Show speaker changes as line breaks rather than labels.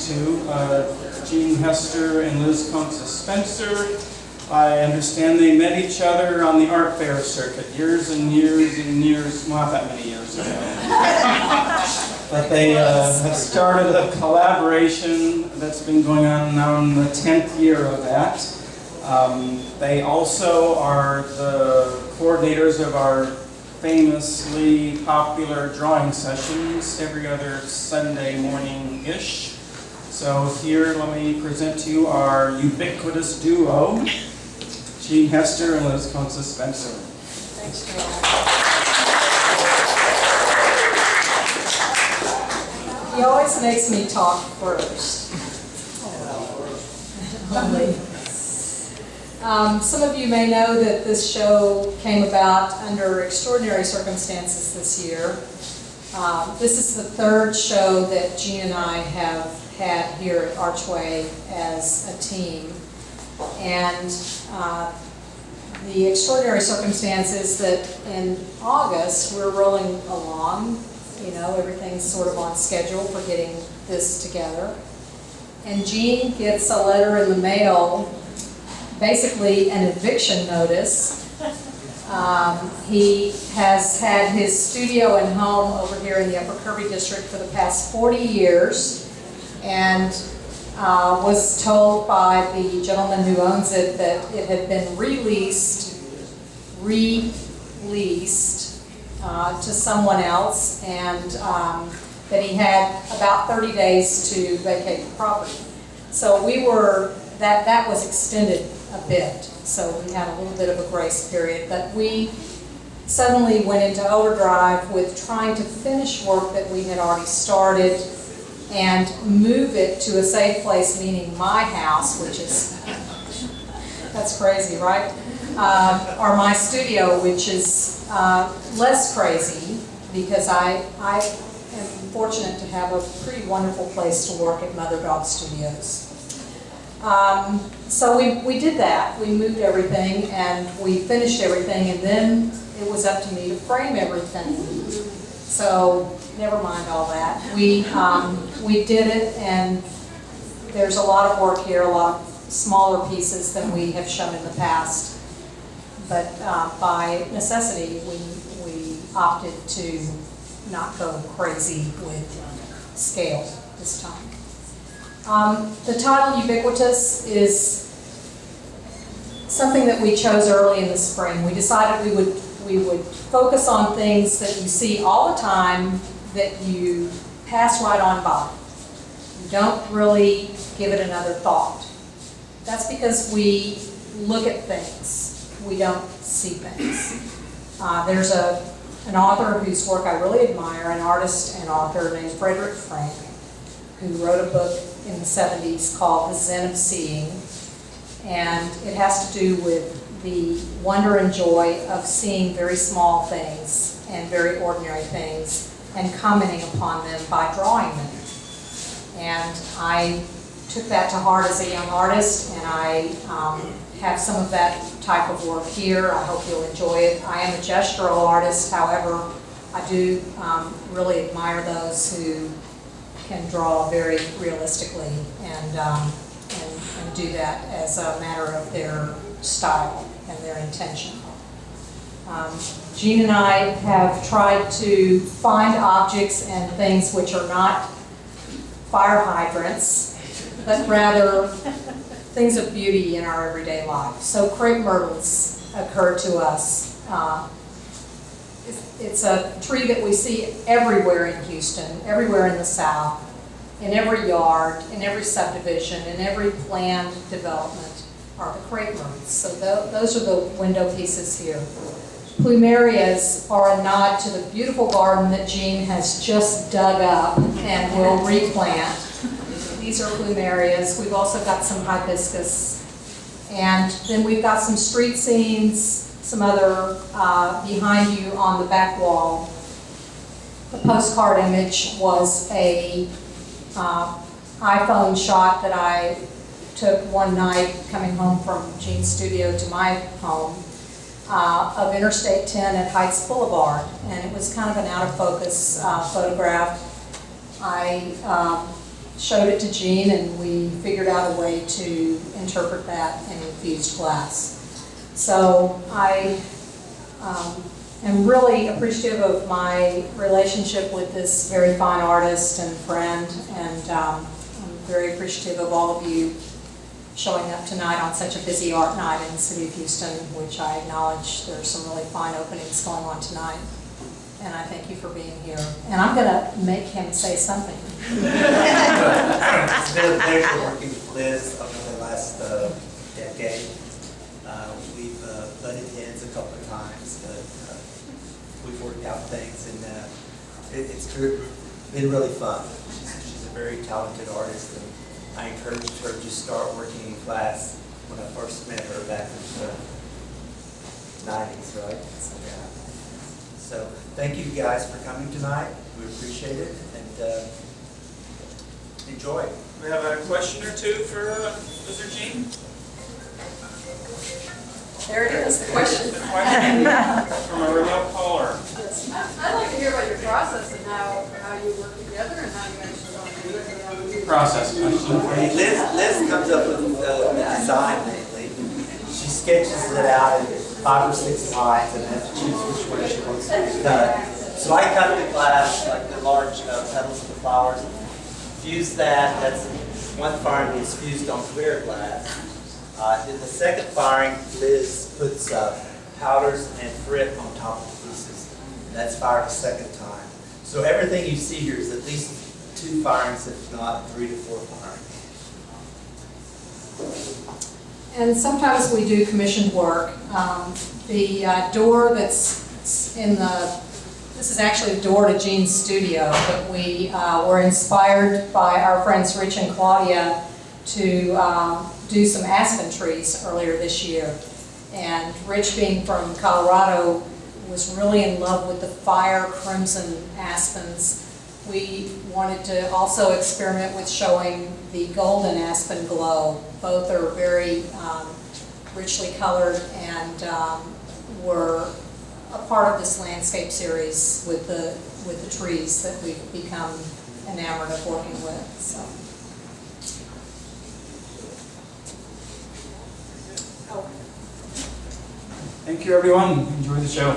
to Jean Hester and Liz Conces Spencer. I understand they met each other on the art fair circuit years and years and years, well, not that many years ago. But they have started a collaboration that's been going on now in the 10th year of that. They also are the coordinators of our famously popular drawing sessions every other Sunday morning-ish. So here, let me present to you our ubiquitous duo, Jean Hester and Liz Conces Spencer.
Thanks, Joel. He always makes me talk first. Some of you may know that this show came about under extraordinary circumstances this year. This is the third show that Jean and I have had here at Archway as a team. And the extraordinary circumstance is that in August we're rolling along, you know, everything's sort of on schedule for getting this together. And Jean gets a letter in the mail, basically an eviction notice. He has had his studio and home over here in the Upper Kirby District for the past 40 years and was told by the gentleman who owns it that it had been released to someone else, and that he had about 30 days to vacate the property. So that was extended a bit, so we had a little bit of a grace period, but we suddenly went into overdrive with trying to finish work that we had already started and move it to a safe place, meaning my house, which is, that's crazy, right? Or my studio, which is less crazy because I am fortunate to have a pretty wonderful place to work at Mother Dog Studios. So we did that. We moved everything and we finished everything, and then it was up to me to frame everything. So never mind all that. We did it, and there's a lot of work here, a lot of smaller pieces than we have shown in the past. But by necessity, we opted to not go crazy with scale this time. The title Ubiquitous is something that we chose early in the spring. We decided we would focus on things that you see all the time that you pass right on by. You don't really give it another thought. That's because we look at things. We don't see things. There's an author whose work I really admire, an artist and author named Frederick Frank, who wrote a book in the 70s called The Zen of Seeing, and it has to do with the wonder and joy of seeing very small things and very ordinary things and commenting upon them by drawing them. And I took that to heart as a young artist, and I have some of that type of work here. I hope you'll enjoy it. I am a gestural artist, however, I do really admire those who can draw very realistically and do that as a matter of their style and their intention. Jean and I have tried to find objects and things which are not fire hydrants, but rather things of beauty in our everyday life. So crepe myrtles occurred to us. It's a tree that we see everywhere in Houston, everywhere in the South, in every yard, in every subdivision, in every planned development are the crepe myrtles. So those are the window pieces here. Plumerias are a nod to the beautiful garden that Jean has just dug up and will replant. These are plumerias. We've also got some hibiscus. And then we've got some street scenes, some other behind you on the back wall. The postcard image was a iPhone shot that I took one night coming home from Jean's studio to my home of Interstate 10 at Heights Boulevard, and it was kind of an out of focus photograph. I showed it to Jean, and we figured out a way to interpret that in infused glass. So I am really appreciative of my relationship with this very fine artist and friend, and I'm very appreciative of all of you showing up tonight on such a busy art night in the city of Houston, which I acknowledge there's some really fine openings going on tonight. And I thank you for being here. And I'm going to make him say something.
It's been a pleasure working with Liz over the last decade. We've butted heads a couple of times, but we've worked out things, and it's been really fun. She's a very talented artist, and I encouraged her to start working in class when I first met her back in the 90s, right? So thank you guys for coming tonight. We appreciate it, and enjoy.
We have a question or two for Mr. Jean?
There it is, the question.
The question from a remote caller.
I'd like to hear about your process and how you work together and how you actually do it.
Process question.
Okay, Liz comes up with the design mainly. She sketches it out in 5 or 6 lines and has to choose which way she wants to cut. So I cut the glass, like the large petals of the flowers, fuse that. That's one firing is fused on clear glass. In the second firing, Liz puts powders and frit on top of the pieces. That's fired a second time. So everything you see here is at least 2 firings, if not 3 to 4 firings.
And sometimes we do commissioned work. The door that's in this is actually the door to Jean's studio, but we were inspired by our friends Rich and Claudia to do some aspen trees earlier this year. And Rich, being from Colorado, was really in love with the fire crimson aspens. We wanted to also experiment with showing the golden aspen glow. Both are very richly colored and were a part of this landscape series with the trees that we've become enamored of working with. So.
Thank you, everyone. Enjoy the show.